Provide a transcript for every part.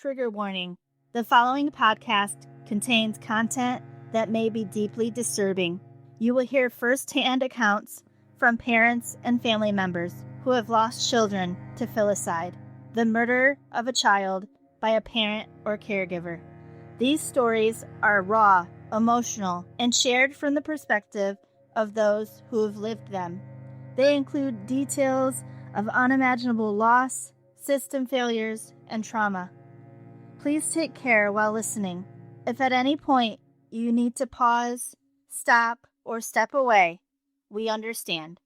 Trigger warning. The following podcast contains content that may be deeply disturbing. You will hear first-hand accounts from parents and family members who have lost children to filicide, the murder of a child by a parent or caregiver. These stories are raw, emotional, and shared from the perspective of those who have lived them. They include details of unimaginable loss, system failures, and trauma. Please take care while listening. If at any point you need to pause, stop, or step away, we understand.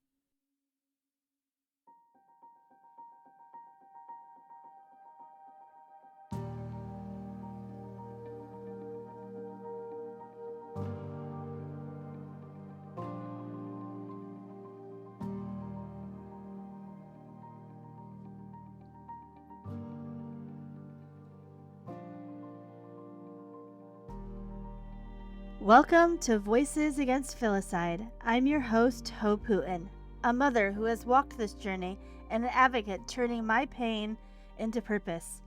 Welcome to Voices Against Filicide. I'm your host, Hope Hooton, a mother who has walked this journey and an advocate turning my pain into purpose.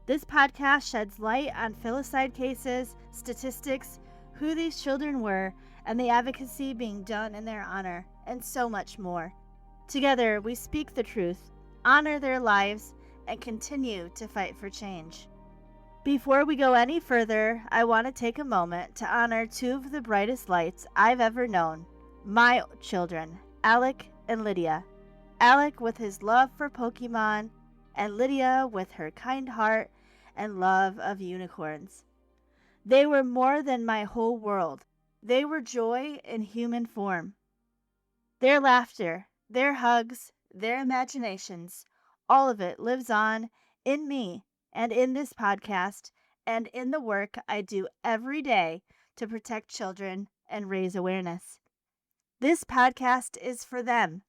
This podcast sheds light on filicide cases, statistics, who these children were, and the advocacy being done in their honor, and so much more. Together, we speak the truth, honor their lives, and continue to fight for change. Before we go any further, I want to take a moment to honor two of the brightest lights I've ever known, my children, Alec and Lydia. Alec with his love for Pokemon, and Lydia with her kind heart and love of unicorns. They were more than my whole world. They were joy in human form. Their laughter, their hugs, their imaginations, all of it lives on in me and in this podcast and in the work I do every day to protect children and raise awareness. This podcast is for them.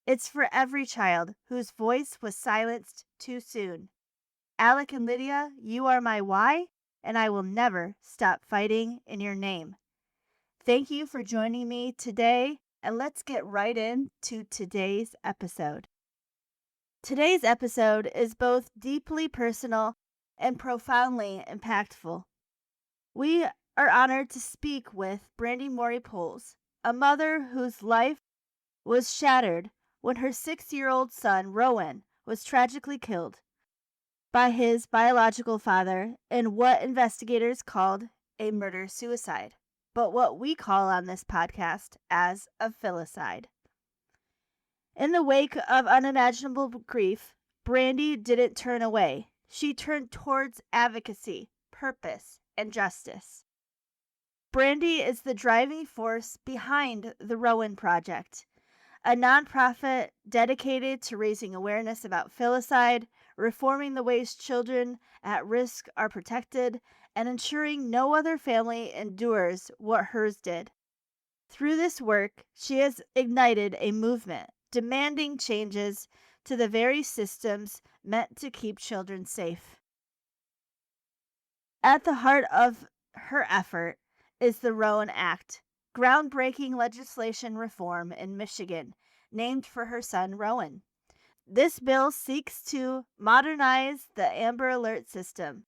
It's for every child whose voice was silenced too soon. Alec and Lydia, you are my why, and I will never stop fighting in your name. Thank you for joining me today, and let's get right into today's episode. Today's episode is both deeply personal and profoundly impactful. We are honored to speak with Brandi Morey-Pols, a mother whose life was shattered when her 6-year-old son, Rowan, was tragically killed by his biological father in what investigators called a murder-suicide, but what we call on this podcast as a filicide. In the wake of unimaginable grief, Brandi didn't turn away. She turned towards advocacy, purpose, and justice. Brandi is the driving force behind the Rowan Project, a nonprofit dedicated to raising awareness about filicide, reforming the ways children at risk are protected, and ensuring no other family endures what hers did. Through this work, she has ignited a movement demanding changes to the very systems meant to keep children safe. At the heart of her effort is the Rowan Act, groundbreaking legislation reform in Michigan, named for her son Rowan. This bill seeks to modernize the Amber Alert system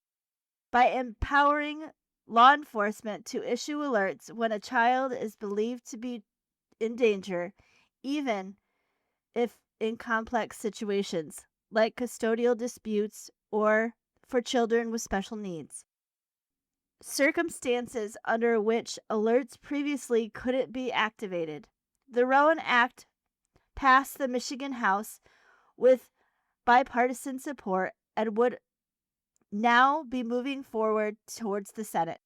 by empowering law enforcement to issue alerts when a child is believed to be in danger, even if in complex situations like custodial disputes or for children with special needs. Circumstances under which alerts previously couldn't be activated. The Rowan Act passed the Michigan House with bipartisan support and would now be moving forward towards the Senate.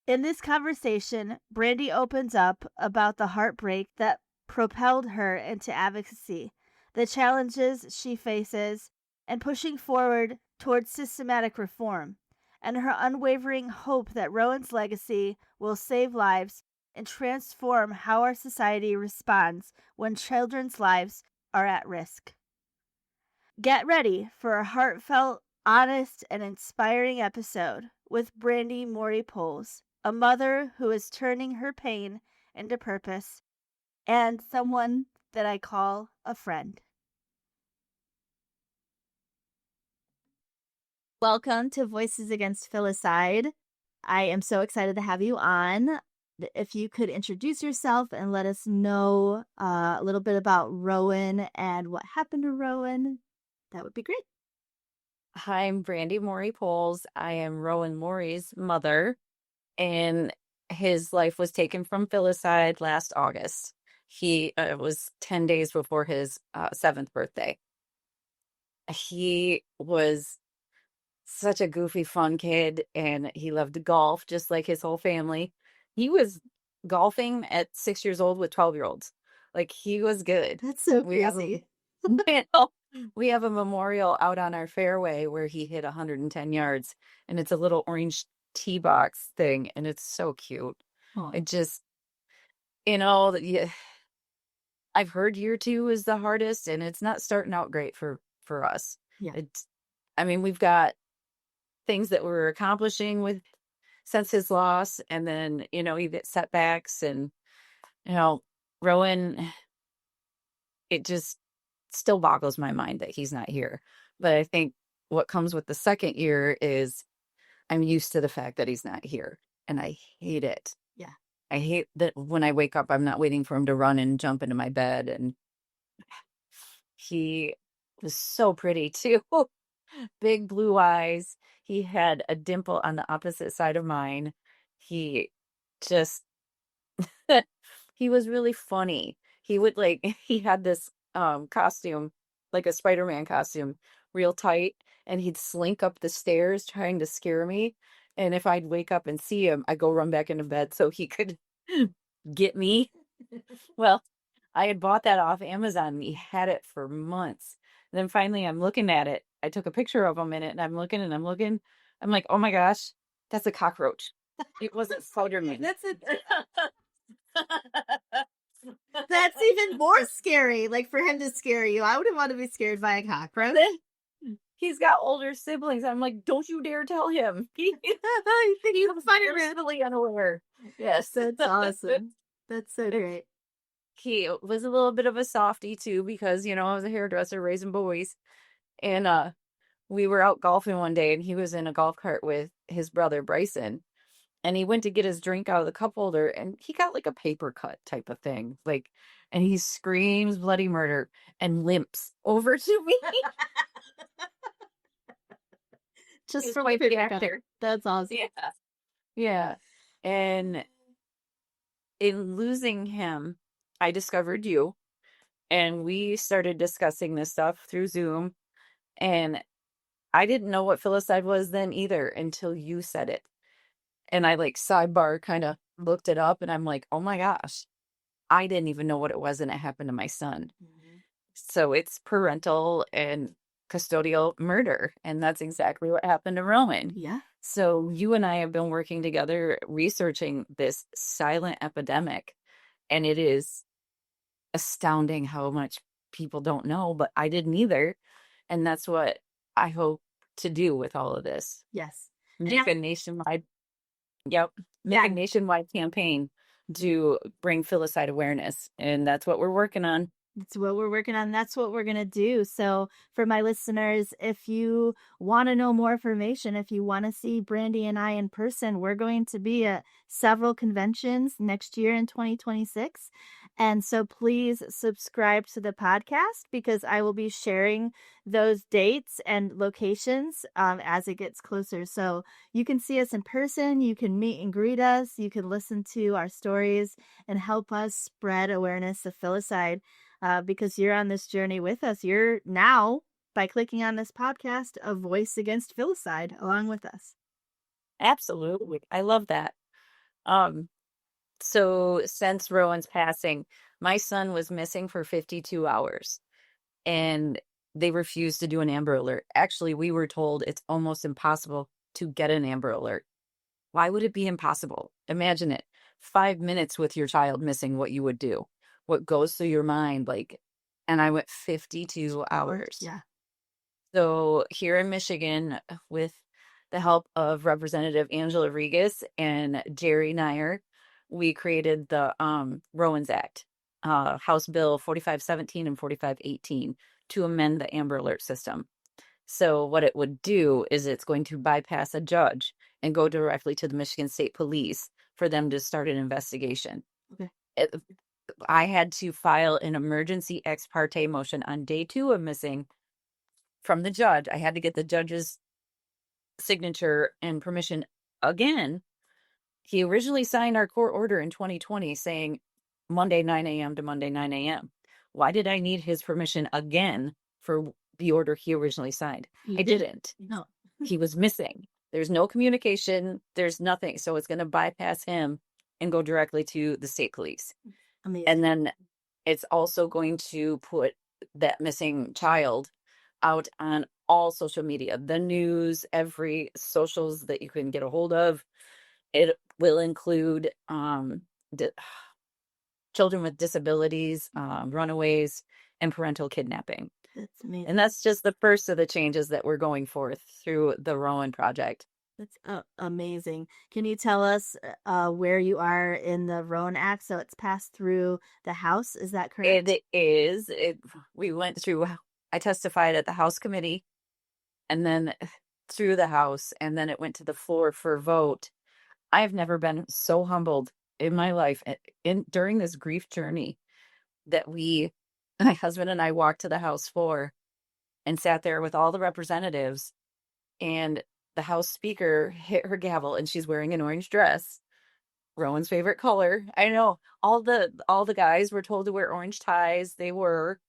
In this conversation, Brandi opens up about the heartbreak that propelled her into advocacy, the challenges she faces, and pushing forward towards systematic reform, and her unwavering hope that Rowan's legacy will save lives and transform how our society responds when children's lives are at risk. Get ready for a heartfelt, honest, and inspiring episode with Brandi Morey-Pols, a mother who is turning her pain into purpose, and someone that I call a friend. Welcome to Voices Against Filicide. I am so excited to have you on. If you could introduce yourself and let us know a little bit about Rowan and what happened to Rowan, that would be great. Hi, I'm Brandi Morey-Pols. I am Rowan Morey's mother, and his life was taken from filicide last August. He was 10 days before his 7th birthday. He was such a goofy, fun kid, and he loved to golf just like his whole family. He was golfing at 6 years old with 12-year-olds. Like, he was good. That's so We have a crazy. we have a memorial out on our fairway where he hit 110 yards, and it's a little orange tee box thing, and it's so cute. Aw. It just, yeah, I've heard year two is the hardest, and it's not starting out great for us. Yeah. I mean, we've got things that we're accomplishing with since his loss, and then you get setbacks, and Rowan. It just still boggles my mind that he's not here. But I think what comes with the second year is I'm used to the fact that he's not here, and I hate it. Yeah. I hate that when I wake up, I'm not waiting for him to run and jump into my bed. And he was so pretty too. Big blue eyes. He had a dimple on the opposite side of mine. He just he was really funny. He would he had this costume, like a Spider-Man costume, real tight, and he'd slink up the stairs trying to scare me. And if I'd wake up and see him, I'd go run back into bed so he could get me. Well, I had bought that off Amazon, and he had it for months. And then finally I'm looking at it. I took a picture of him in it, and I'm looking and I'm looking. I'm like, oh my gosh, that's a cockroach. It wasn't Spider-Man. That's even more scary. Like, for him to scare you, I wouldn't want to be scared by a cockroach. He's got older siblings. I'm like, don't you dare tell him. He's Spider-Man unaware. Yes. That's awesome. That's so great. He was a little bit of a softie too, because I was a hairdresser raising boys. And we were out golfing one day, and he was in a golf cart with his brother Bryson. And he went to get his drink out of the cup holder, and he got like a paper cut type of thing. And he screams bloody murder and limps over to me. Just for the actor. That's awesome. Yeah. Yeah. And in losing him, I discovered you, and we started discussing this stuff through Zoom. And I didn't know what filicide was then either until you said it. And I sidebar kind of looked it up, and I'm like, oh my gosh, I didn't even know what it was, and it happened to my son. Mm-hmm. So it's parental and custodial murder, and that's exactly what happened to Rowan. Yeah. So you and I have been working together researching this silent epidemic, and it is astounding how much people don't know, but I didn't either. And that's what I hope to do with all of this. Yes. Make a nationwide campaign to bring filicide awareness, and that's what we're working on. That's what we're working on. That's what we're going to do. So for my listeners, if you want to know more information, if you want to see Brandi and I in person, we're going to be at several conventions next year in 2026. And so please subscribe to the podcast, because I will be sharing those dates and locations as it gets closer. So you can see us in person, you can meet and greet us, you can listen to our stories and help us spread awareness of filicide. Because you're on this journey with us. You're now, by clicking on this podcast, a voice against filicide along with us. Absolutely. I love that. So since Rowan's passing, my son was missing for 52 hours, and they refused to do an Amber Alert. Actually, we were told it's almost impossible to get an Amber Alert. Why would it be impossible? Imagine it. 5 minutes with your child missing, what you would do. What goes through your mind, and I went 52 hours. Yeah. So here in Michigan, with the help of Representative Angela Regas and Jerry Nyer, we created the Rowan Act, House Bill 4517 and 4518, to amend the Amber Alert system. So what it would do is it's going to bypass a judge and go directly to the Michigan State Police for them to start an investigation. Okay. I had to file an emergency ex parte motion on day 2 of missing from the judge. I had to get the judge's signature and permission again. He originally signed our court order in 2020 saying Monday 9 a.m. to Monday 9 a.m. Why did I need his permission again for the order he originally signed? I didn't. No. He was missing. There's no communication. There's nothing. So it's going to bypass him and go directly to the state police. Amazing. And then it's also going to put that missing child out on all social media, the news, every socials that you can get a hold of. It will include children with disabilities, runaways, and parental kidnapping. That's amazing. And that's just the first of the changes that we're going forth through the Rowan Project. That's amazing. Can you tell us where you are in the Rowan Act? So it's passed through the House, is that correct? It is. We went through, I testified at the House committee and then through the House, and then it went to the floor for vote. I have never been so humbled in my life during this grief journey that my husband and I walked to the House floor and sat there with all the representatives, and the House Speaker hit her gavel, and she's wearing an orange dress, Rowan's favorite color. I know all the guys were told to wear orange ties. They were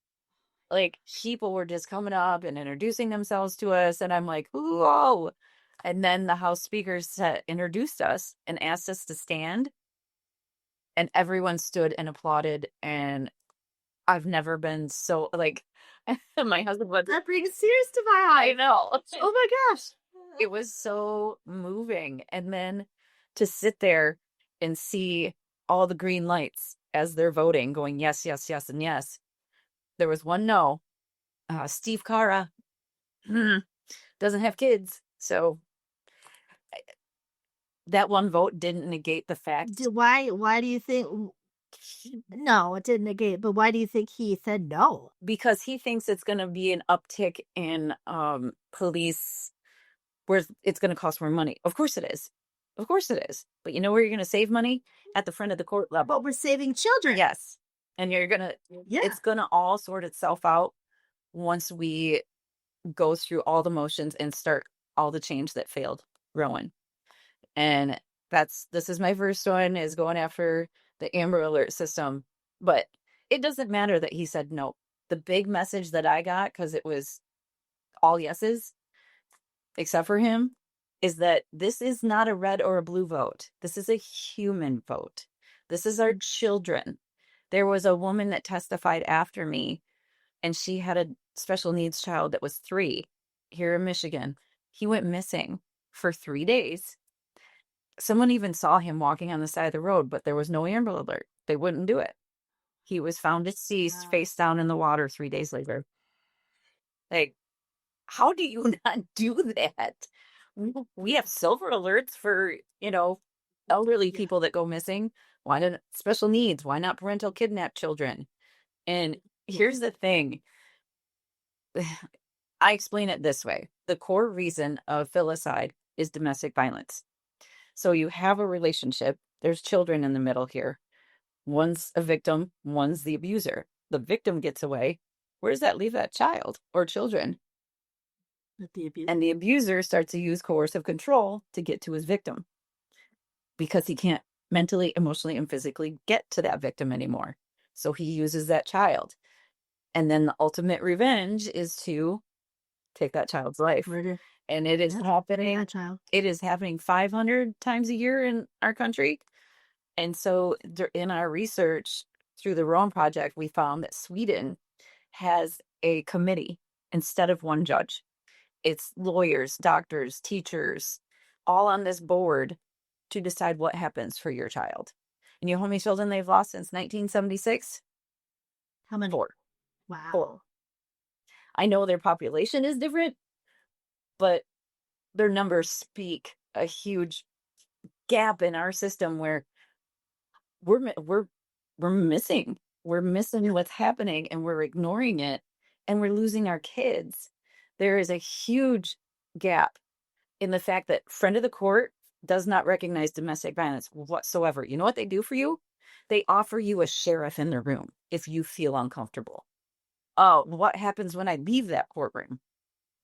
like, people were just coming up and introducing themselves to us, and I'm like, whoa. And then the House Speaker introduced us and asked us to stand, and everyone stood and applauded. And I've never been so like, my husband was, That brings tears to my eyes. I know. Oh my gosh. It was so moving. And then to sit there and see all the green lights as they're voting, going yes, yes, yes, and yes. There was one no. Steve Cara doesn't have kids. So that one vote didn't negate the fact. Why do you think? No, it didn't negate. But why do you think he said no? Because he thinks it's going to be an uptick in police, where it's going to cost more money. Of course it is. Of course it is. But you know where you're going to save money? At the front of the court level. But we're saving children. Yes. And it's going to all sort itself out once we go through all the motions and start all the change that failed Rowan. And this is my first one, is going after the Amber Alert system. But it doesn't matter that he said no. The big message that I got, because it was all yeses, except for him, is that this is not a red or a blue vote. This is a human vote. This is our children. There was a woman that testified after me, and she had a special needs child that was 3 here in Michigan. He went missing for 3 days. Someone even saw him walking on the side of the road, but there was no Amber Alert. They wouldn't do it. He was found deceased, face down in the water 3 days later. Like, how do you not do that? We have silver alerts for, elderly people that go missing. Why not special needs? Why not parental kidnapped children? And here's the thing. I explain it this way. The core reason of filicide is domestic violence. So you have a relationship. There's children in the middle here. One's a victim, one's the abuser. The victim gets away. Where does that leave that child or children? And the abuser starts to use coercive control to get to his victim, because he can't mentally, emotionally, and physically get to that victim anymore. So he uses that child. And then the ultimate revenge is to take that child's life. Murder. And it is happening. That child. It is happening 500 times a year in our country. And so in our research through the Rowan Project, we found that Sweden has a committee instead of one judge. It's lawyers, doctors, teachers, all on this board to decide what happens for your child. And you know how many children they've lost since 1976? How many? 4. Wow. 4. I know their population is different, but their numbers speak a huge gap in our system where we're missing. We're missing what's happening, and we're ignoring it, and we're losing our kids There is a huge gap in the fact that friend of the court does not recognize domestic violence whatsoever. You know what they do for you? They offer you a sheriff in the room if you feel uncomfortable. Oh, what happens when I leave that courtroom?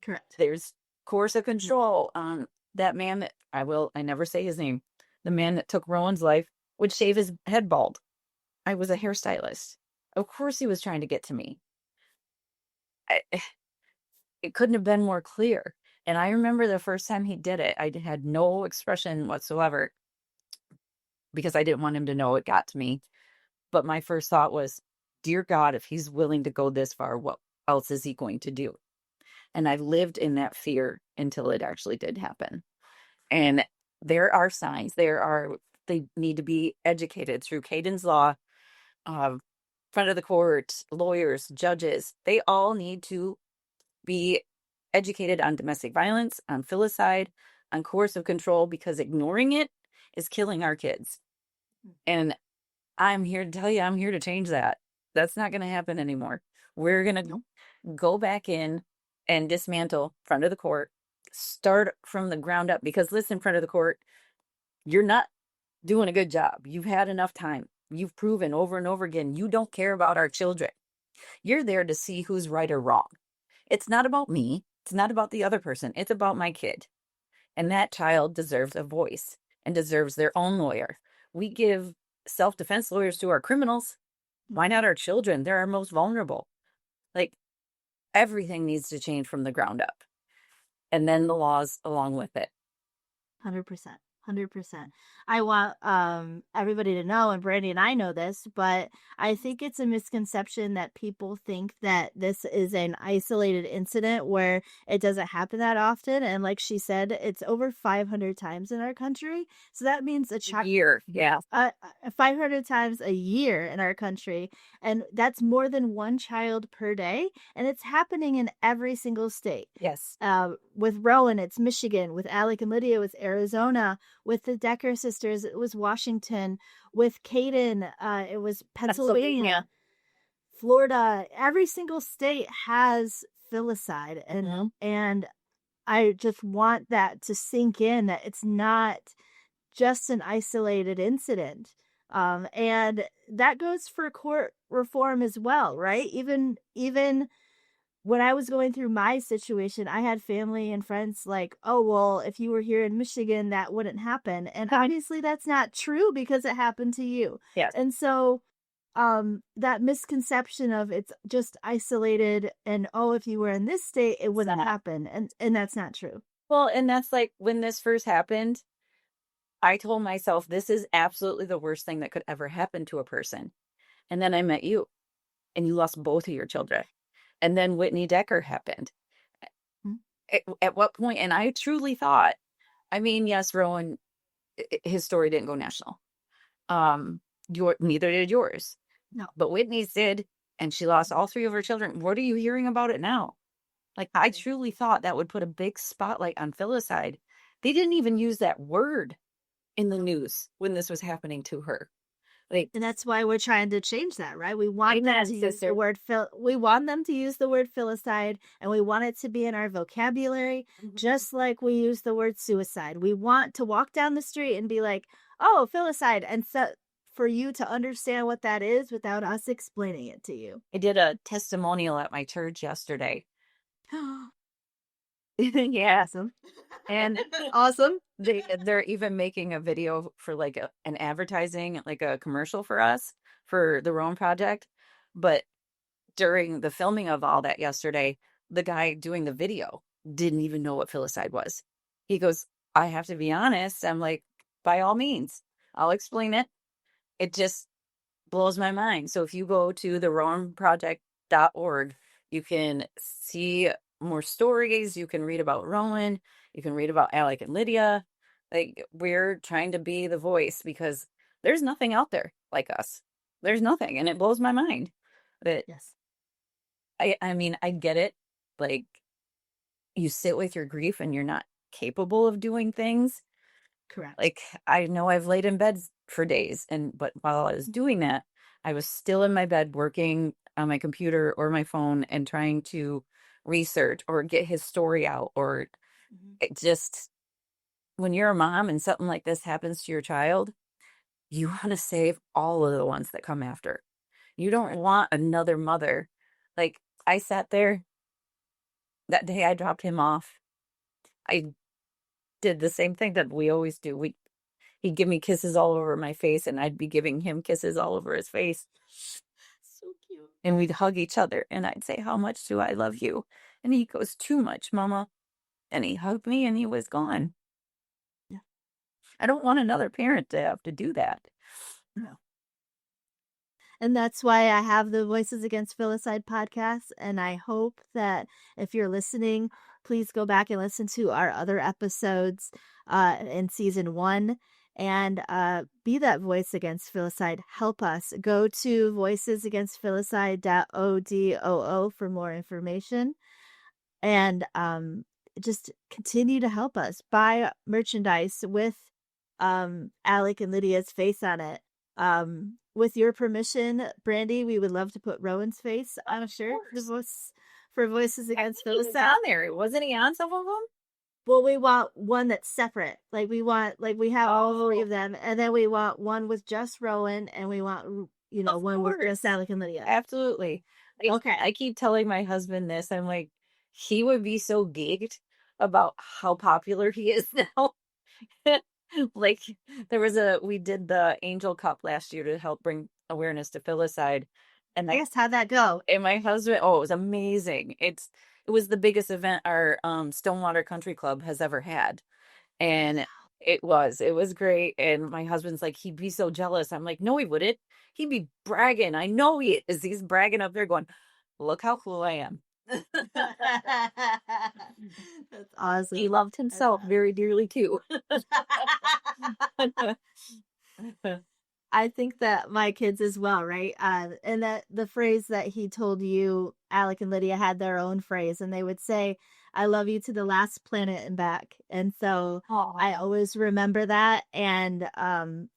Correct. There's coercive control. That man that I never say his name. The man that took Rowan's life would shave his head bald. I was a hairstylist. Of course he was trying to get to me. I, it couldn't have been more clear. And I remember the first time he did it, I had no expression whatsoever because I didn't want him to know it got to me. But my first thought was, dear God, if he's willing to go this far, what else is he going to do? And I've lived in that fear until it actually did happen. And there are signs. They need to be educated through Caden's Law, front of the court, lawyers, judges. They all need to be educated on domestic violence, on filicide, on coercive control, because ignoring it is killing our kids. And I'm here to tell you, I'm here to change that. That's not going to happen anymore. We're going to go back in and dismantle front of the court, start from the ground up. Because listen, front of the court, you're not doing a good job. You've had enough time. You've proven over and over again, you don't care about our children. You're there to see who's right or wrong. It's not about me. It's not about the other person. It's about my kid. And that child deserves a voice and deserves their own lawyer. We give self-defense lawyers to our criminals. Why not our children? They're our most vulnerable. Like, everything needs to change from the ground up. And then the laws along with it. 100%. 100%. I want everybody to know, and Brandi and I know this, but I think it's a misconception that people think that this is an isolated incident where it doesn't happen that often. And like she said, it's over 500 times in our country. So that means a year, yeah. 500 times a year in our country. And that's more than one child per day. And it's happening in every single state. Yes. With Rowan, it's Michigan. With Alec and Lydia, it's Arizona. With the Decker sisters, it was Washington. With Caden, it was Pennsylvania. Florida. Every single state has filicide. And I just want that to sink in, that it's not just an isolated incident. And that goes for court reform as well, right? Even when I was going through my situation, I had family and friends like, oh, well, if you were here in Michigan, that wouldn't happen. And obviously that's not true because it happened to you. Yes. And so that misconception of it's just isolated and, oh, if you were in this state, it wouldn't happen. And that's not true. Well, and that's like when this first happened, I told myself, this is absolutely the worst thing that could ever happen to a person. And then I met you and you lost both of your children. And then Whitney Decker happened. At what point? And I truly thought, I mean, yes, Rowan, his story didn't go national. Neither did yours. No. But Whitney's did, and she lost all three of her children. What are you hearing about it now? Like, I truly thought that would put a big spotlight on filicide. They didn't even use that word in the news when this was happening to her. Like, and that's why we're trying to change that, right? We want them to use the word we want them to use the word filicide, and we want it to be in our vocabulary, just like we use the word suicide. We want to walk down the street and be like, "Oh, filicide," and so for you to understand what that is without us explaining it to you. I did a testimonial at my church yesterday. Yeah. Awesome. And awesome. They're even making a video for like an advertising, like a commercial for us for the Rowan Project. But during the filming of all that yesterday, the guy doing the video didn't even know what filicide was. He goes, I have to be honest. I'm like, by all means, I'll explain it. It just blows my mind. So if you go to the rowanproject.org, you can see more stories. You can read about Rowan. You can read about Alec and Lydia. Like, we're trying to be the voice because there's nothing out there like us. There's nothing. And it blows my mind that, yes. I mean, I get it. Like, you sit with your grief and you're not capable of doing things. Correct. Like, I know I've laid in bed for days, but while I was doing that, I was still in my bed working on my computer or my phone and trying to research or get his story out, or it just, when you're a mom and something like this happens to your child, you want to save all of the ones that come after. You don't want another mother. Like, I sat there that day I dropped him off. I did the same thing that we always do. He'd give me kisses all over my face, and I'd be giving him kisses all over his face. So cute. And we'd hug each other, and I'd say, "How much do I love you?" And he goes, "Too much, Mama." And he hugged me, and he was gone. Yeah. I don't want another parent to have to do that. No. And that's why I have the Voices Against Filicide podcast. And I hope that if you're listening, please go back and listen to our other episodes in season 1 and be that voice against filicide. Help us. Go to voicesagainstfilicide.odoo for more information. And just continue to help us. Buy merchandise with Alec and Lydia's face on it. With your permission, Brandi, we would love to put Rowan's face on a shirt for Voices Against Filicide. On there, wasn't he on some of them? Well, we want one that's separate. Like we have all 3 of them, and then we want one with just Rowan, and we want one with just Alec and Lydia. Absolutely. Okay. I keep telling my husband this. I'm like, he would be so geeked about how popular he is now. Like, we did the Angel Cup last year to help bring awareness to filicide. And I guess how'd that go? And my husband, it was amazing. It was the biggest event our Stonewater Country Club has ever had. And it was great. And my husband's like, he'd be so jealous. I'm like, no, he wouldn't. He'd be bragging. I know he is. He's bragging up there going, look how cool I am. That's awesome. He loved himself very dearly too. I think that my kids as well, right? And that the phrase that he told you, Alec and Lydia had their own phrase, and they would say, "I love you to the last planet and back." And so I always remember that, and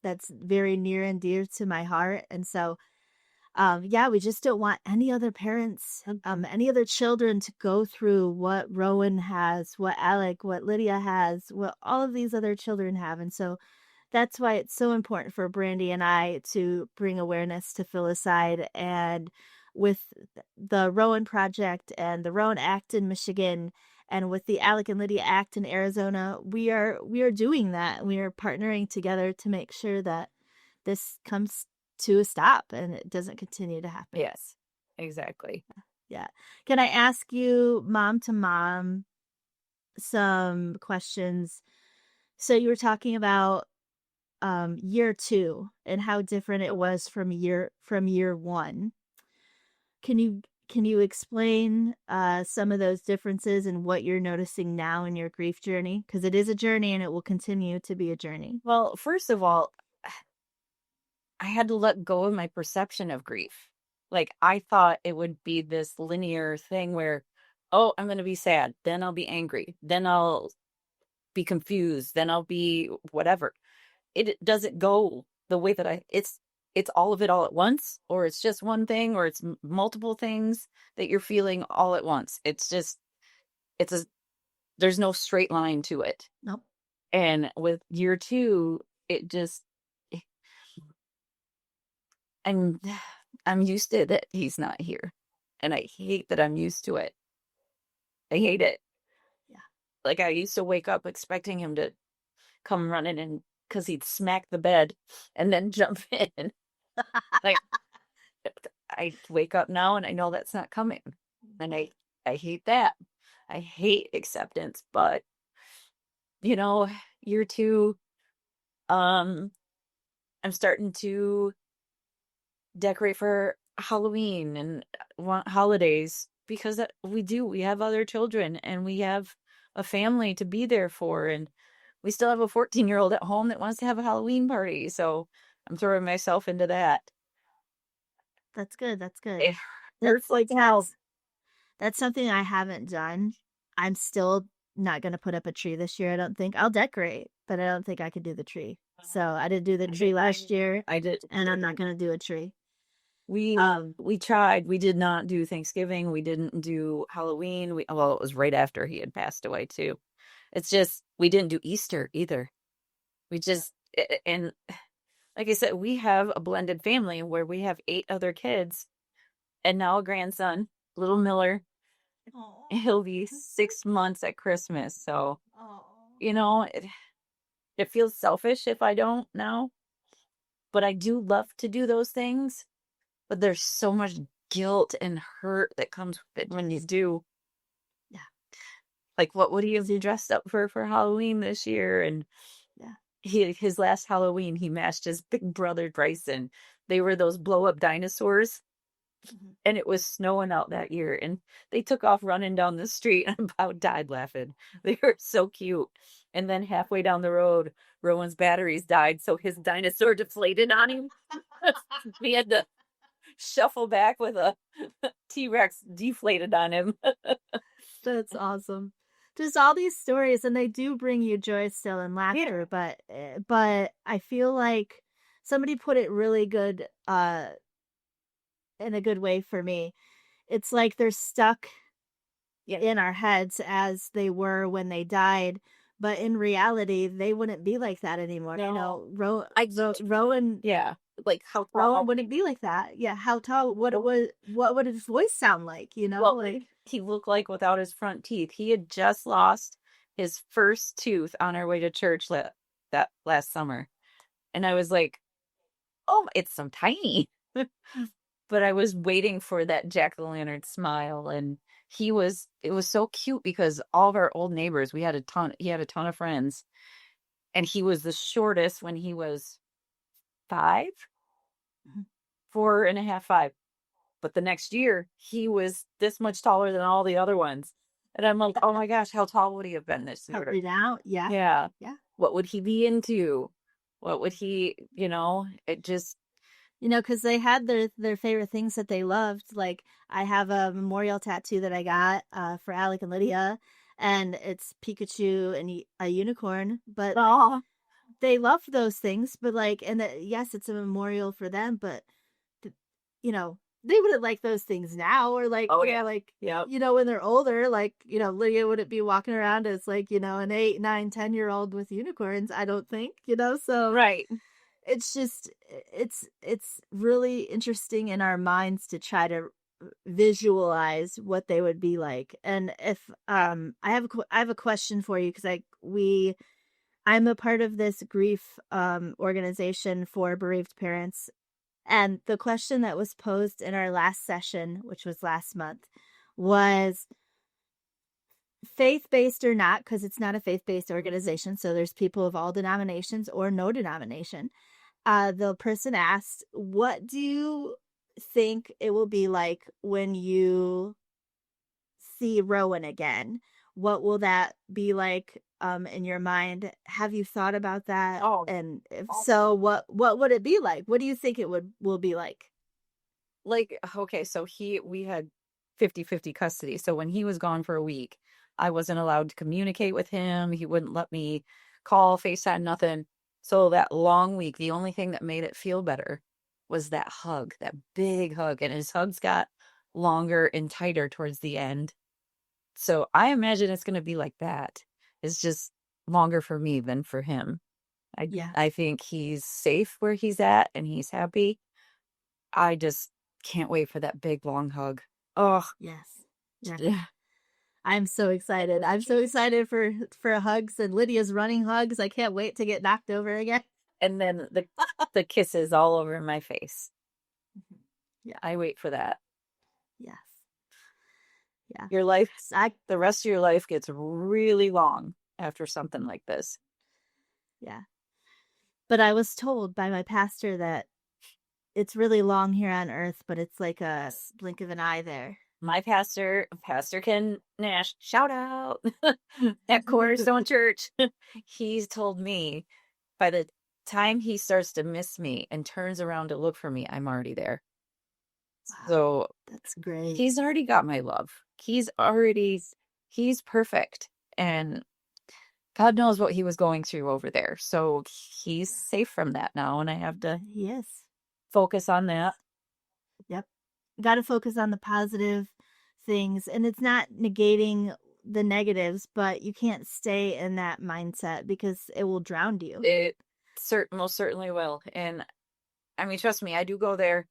that's very near and dear to my heart. And so we just don't want any other parents, any other children to go through what Rowan has, what Alec, what Lydia has, what all of these other children have. And so that's why it's so important for Brandi and I to bring awareness to filicide. And with the Rowan Project and the Rowan Act in Michigan, and with the Alec and Lydia Act in Arizona, we are doing that. We are partnering together to make sure that this comes to a stop and it doesn't continue to happen. Yes, exactly. Yeah. Can I ask you, mom to mom, some questions? So you were talking about year 2 and how different it was from year 1. Can you explain some of those differences and what you're noticing now in your grief journey? Because it is a journey and it will continue to be a journey. Well, first of all, I had to let go of my perception of grief. Like, I thought it would be this linear thing where, oh, I'm going to be sad, then I'll be angry, then I'll be confused, then I'll be whatever. It doesn't go the way that it's all of it all at once, or it's just one thing, or it's multiple things that you're feeling all at once. There's no straight line to it. Nope. And with year 2, I'm used to that he's not here. And I hate that I'm used to it. I hate it. Yeah. Like, I used to wake up expecting him to come running in because he'd smack the bed and then jump in. Like, I wake up now and I know that's not coming. And I hate that. I hate acceptance. But, year 2, I'm starting to decorate for Halloween and want holidays because we have other children and we have a family to be there for, and we still have a 14-year-old at home that wants to have a Halloween party, so I'm throwing myself into that. That's good. It hurts like hell. That's something I haven't done. I'm still not going to put up a tree this year, I don't think. I'll decorate, but I don't think I could do the tree. So I didn't do the tree last year. I did. And I'm not going to do a tree. We tried. We did not do Thanksgiving. We didn't do Halloween. Well, it was right after he had passed away too. It's just we didn't do Easter either. We just and like I said, we have a blended family where we have 8 other kids and now a grandson, little Miller. Oh. He'll be 6 months at Christmas. So, Oh. it feels selfish if I don't now, but I do love to do those things. But there's so much guilt and hurt that comes with it when you do. Yeah. Like, what would he have dressed up for Halloween this year? And his last Halloween, he matched his big brother Bryson. They were those blow up dinosaurs. And it was snowing out that year, and they took off running down the street, and I about died laughing. They were so cute. And then halfway down the road, Rowan's batteries died, so his dinosaur deflated on him. We had to shuffle back with a T-Rex deflated on him. That's awesome. Just all these stories, and they do bring you joy still and laughter, but I feel like somebody put it really good in a good way for me. It's like they're stuck in our heads as they were when they died, but in reality, they wouldn't be like that anymore. No. Rowan, like how Rowan wouldn't be like that. Yeah, how tall? What would his voice sound like? Well, like he looked like without his front teeth. He had just lost his first tooth on our way to church that last summer, and I was like, "Oh, it's so tiny." But I was waiting for that jack-o'-lantern smile, and it was so cute because all of our old neighbors, he had a ton of friends, and he was the shortest when he was 5, 4.5, 5. But the next year, he was this much taller than all the other ones. And I'm like, oh my gosh, how tall would he have been this year? now, Yeah. What would he be into? What would he, it just, because they had their favorite things that they loved. Like, I have a memorial tattoo that I got for Alec and Lydia, and it's Pikachu and a unicorn. But they love those things. But yes, it's a memorial for them. But they wouldn't like those things now, or when they're older, Lydia wouldn't be walking around as an 8, 9, 10-year-old with unicorns. I don't think, so right. It's just it's really interesting in our minds to try to visualize what they would be like. And if I have a question for you, because I'm a part of this grief organization for bereaved parents, and the question that was posed in our last session, which was last month, was faith-based or not, because it's not a faith-based organization, so there's people of all denominations or no denomination. The person asked, what do you think it will be like when you see Rowan again? What will that be like in your mind? Have you thought about that? Oh. And if so, what would it be like? What do you think it will be like? Like, okay, so we had 50-50 custody. So when he was gone for a week, I wasn't allowed to communicate with him. He wouldn't let me call, FaceTime, nothing. So that long week, the only thing that made it feel better was that hug, that big hug. And his hugs got longer and tighter towards the end. So I imagine it's going to be like that. It's just longer for me than for him. I think he's safe where he's at and he's happy. I just can't wait for that big long hug. Oh, yes. Yeah. I'm so excited. I'm so excited for hugs, and Lydia's running hugs. I can't wait to get knocked over again. And then the kisses all over my face. Yeah. I wait for that. Yes. Yeah. Your life, the rest of your life gets really long after something like this. Yeah. But I was told by my pastor that it's really long here on earth, but it's like a blink of an eye there. My Pastor Ken Nash, shout out at Cornerstone Church. He's told me by the time he starts to miss me and turns around to look for me, I'm already there. Wow, so that's great. He's already got my love. He's perfect. And God knows what he was going through over there. So he's safe from that now. And I have to focus on that. got to focus on the positive things, and it's not negating the negatives, but you can't stay in that mindset because it will drown you. It most certainly will. And I mean, trust me, I do go there.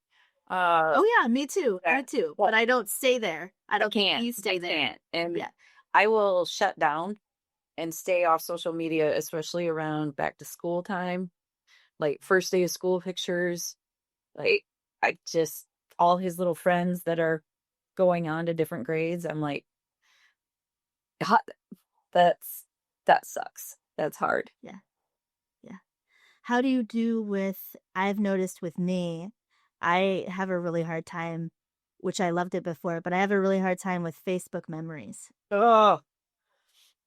Oh yeah, me too. I too. But I don't stay there. I don't can't. You stay there. Can't. And Yeah. I will shut down and stay off social media, especially around back to school time, like first day of school pictures. Like, I just, all his little friends that are going on to different grades, I'm like, "Ha- that sucks. That's hard." Yeah. Yeah. How do you do with, I've noticed with me, I have a really hard time, which I loved it before, but I have a really hard time with Facebook memories. Oh,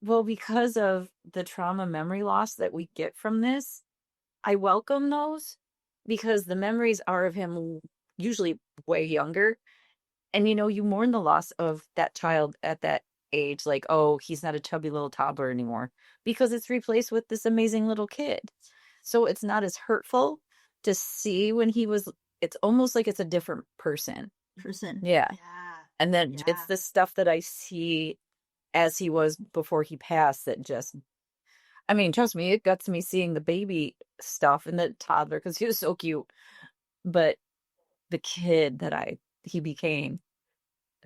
well, because of the trauma memory loss that we get from this, I welcome those because the memories are of him usually way younger. And you mourn the loss of that child at that age, like, oh, he's not a chubby little toddler anymore because it's replaced with this amazing little kid. So it's not as hurtful to see when it's almost like it's a different person. Yeah. Yeah. And then it's the stuff that I see as he was before he passed that just, I mean, trust me, it guts me seeing the baby stuff and the toddler because he was so cute. But the kid that he became,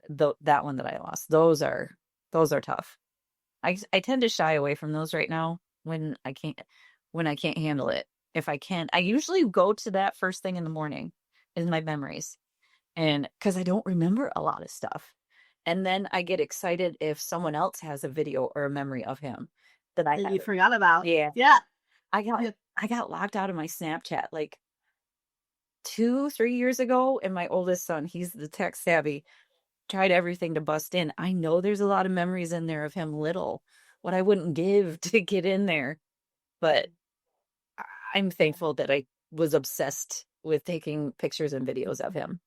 that one that I lost, those are tough. I tend to shy away from those right now when I can't handle it. If I can, I usually go to that first thing in the morning in my memories, and because I don't remember a lot of stuff. And then I get excited if someone else has a video or a memory of him that I That you haven't. forgot about. Yeah. Yeah. I got locked out of my Snapchat like 2-3 years ago, and my oldest son, he's the tech savvy, tried everything to bust in. I know there's a lot of memories in there of him little, what I wouldn't give to get in there. But I'm thankful that I was obsessed with taking pictures and videos of him.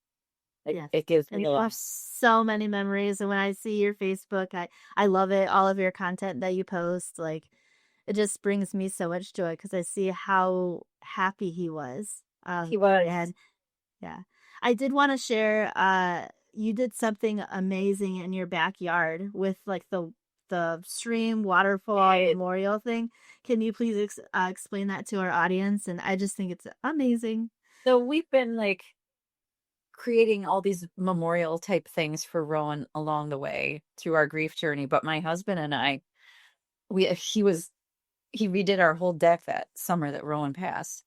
Yes. It gives And me you have so many memories. And when I see your Facebook, I love it. All of your content that you post, like, it just brings me so much joy because I see how happy he was. He was. Yeah. I did want to share, you did something amazing in your backyard with like the stream waterfall memorial thing. Can you please explain that to our audience? And I just think it's amazing. So we've been like creating all these memorial type things for Rowan along the way through our grief journey. But my husband and I, he redid our whole deck that summer that Rowan passed.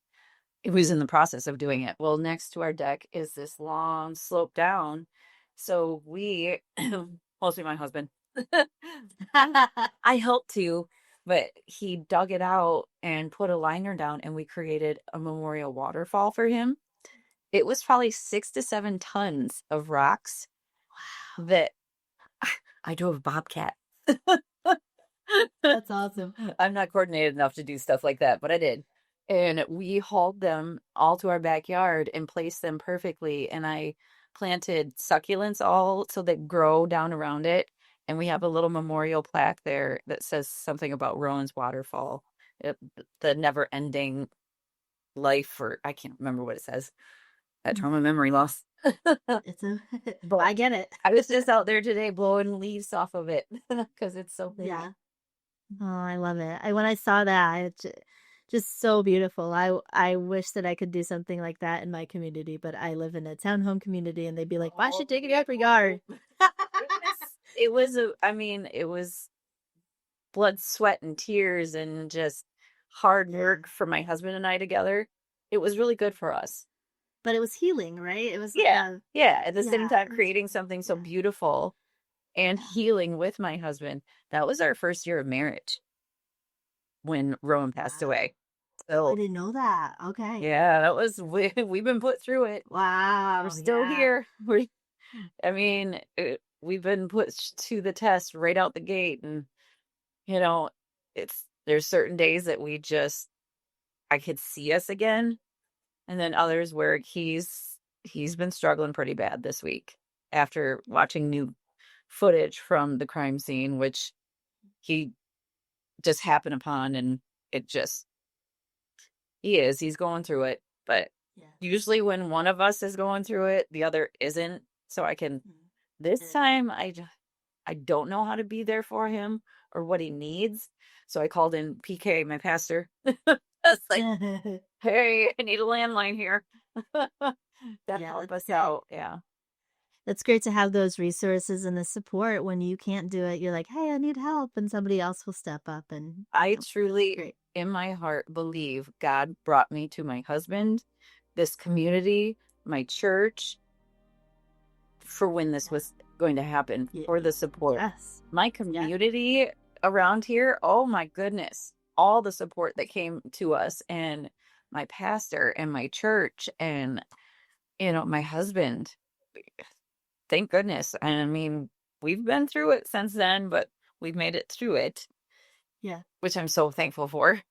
It was in the process of doing it. Well, next to our deck is this long slope down. So we, mostly my husband, I helped too, but he dug it out and put a liner down, and we created a memorial waterfall for him. It was probably 6 to 7 tons of rocks that I drove a bobcat. That's awesome. I'm not coordinated enough to do stuff like that, but I did. And we hauled them all to our backyard and placed them perfectly. And I planted succulents all so they grow down around it. And we have a little memorial plaque there that says something about Rowan's waterfall, the never ending life, or I can't remember what it says. That trauma memory loss. I get it. I was just out there today blowing leaves off of it because it's so big. Yeah. Oh, I love it. When I saw that, it's just so beautiful. I wish that I could do something like that in my community, but I live in a townhome community, and they'd be like, "Why should you take it out your yard?" It was blood, sweat, and tears, and just hard work for my husband and I together. It was really good for us. But it was healing, right? It was yeah. At the same time, creating something so beautiful and healing with my husband. That was our first year of marriage when Rowan passed away. So I didn't know that. Okay. Yeah, that was we've been put through it. Wow. We're still here. We've been put to the test right out the gate, and there's certain days that I could see us again, and then others where he's been struggling pretty bad this week after watching new footage from the crime scene, which he just happened upon, and he's going through it. But usually when one of us is going through it, the other isn't. so I can, this time, I don't know how to be there for him or what he needs. So I called in PK, my pastor. It's like, hey, I need a landline here. That help us out. Yeah. That's great to have those resources and the support when you can't do it. You're like, hey, I need help. And somebody else will step up. And I truly, great. in my heart, believe God brought me to my husband, this community, my church, for when this was going to happen, for the support. Yes. My community around here, oh my goodness, all the support that came to us, and my pastor and my church and, my husband. Thank goodness. And I mean, we've been through it since then, but we've made it through it. Yeah. Which I'm so thankful for.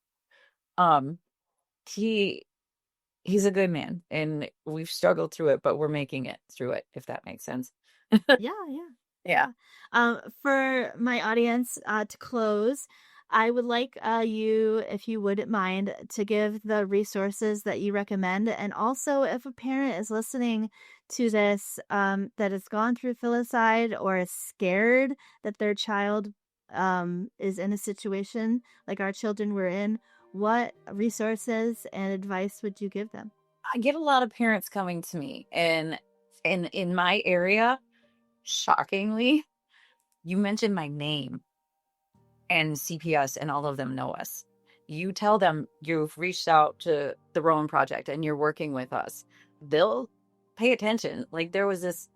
He's a good man, and we've struggled through it, but we're making it through it, if that makes sense. Yeah. For my audience, to close, I would like you, if you wouldn't mind, to give the resources that you recommend. And also, if a parent is listening to this that has gone through filicide or is scared that their child is in a situation like our children were in, what resources and advice would you give them? I get a lot of parents coming to me, and in my area, shockingly, you mentioned my name and CPS, and all of them know us. You tell them you've reached out to the Rowan Project and you're working with us, they'll pay attention. Like, there was this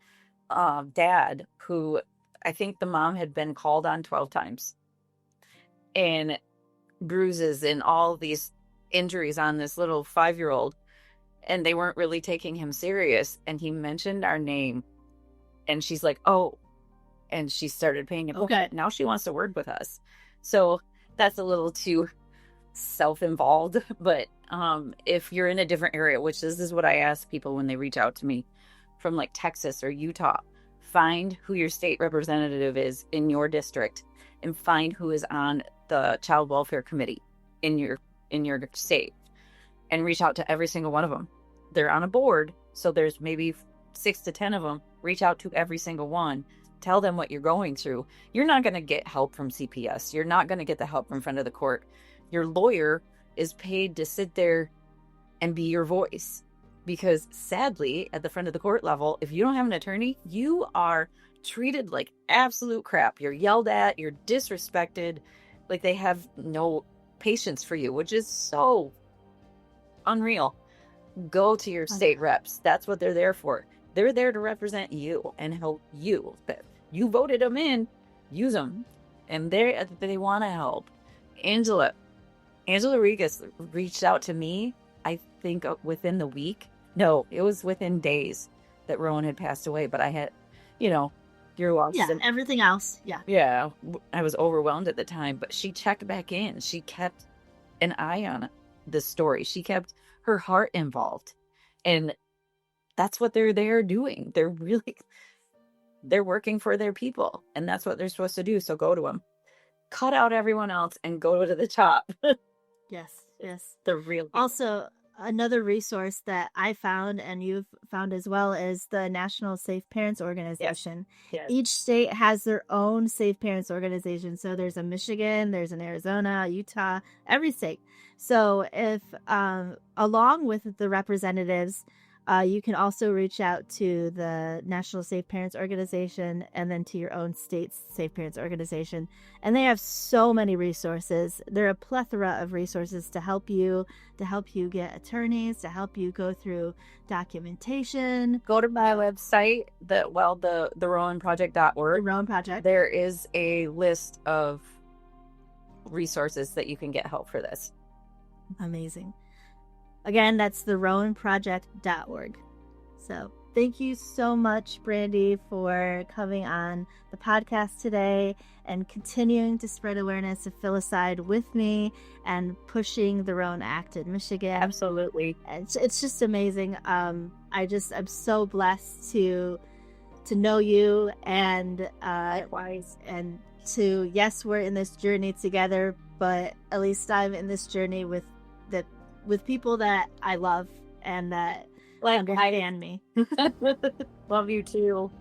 dad who, I think the mom had been called on 12 times, and bruises and all these injuries on this little 5-year-old, and they weren't really taking him serious. And he mentioned our name, and she's like, oh, and she started paying him. Okay, now she wants to work with us. So that's a little too self-involved. But if you're in a different area, which this is what I ask people when they reach out to me from like Texas or Utah, find who your state representative is in your district, and find who is on the child welfare committee in your state, and reach out to every single one of them. They're on a board, so there's maybe 6 to 10 of them. Reach out to every single one. Tell them what you're going through. You're not going to get help from CPS. You're not going to get the help from front of the court. Your lawyer is paid to sit there and be your voice. Because sadly, at the front of the court level, if you don't have an attorney, you are treated like absolute crap. You're yelled at. You're disrespected. Like, they have no patience for you, which is so unreal. Go to your state reps. That's what they're there for. They're there to represent you and help you. You voted them in, use them. And they want to help. Angela Regas reached out to me, I think within the week. No, it was within days that Rowan had passed away. But I had, through all and everything else. Yeah, I was overwhelmed at the time. But she checked back in. She kept an eye on the story. She kept her heart involved. And that's what they're there doing. They're working for their people, and that's what they're supposed to do. So go to them. Cut out everyone else and go to the top. Yes. They're real. Also, another resource that I found, and you've found as well, is the National Safe Parents Organization. Yes. Each state has their own Safe Parents Organization. So there's a Michigan, there's an Arizona, Utah, every state. So if, along with the representatives, you can also reach out to the National Safe Parents Organization, and then to your own state's Safe Parents Organization. And they have so many resources. They're a plethora of resources to help you get attorneys, to help you go through documentation. Go to my website, the rowanproject.org. The Rowan Project. There is a list of resources that you can get help for this. Amazing. Again, that's the rowanproject.org. So thank you so much, Brandi, for coming on the podcast today and continuing to spread awareness of filicide with me and pushing the Rowan Act in Michigan. Absolutely. It's just amazing. I'm so blessed to know you, and likewise. And yes, we're in this journey together, but at least I'm in this journey with people that I love and that Like, I and me. Love you too.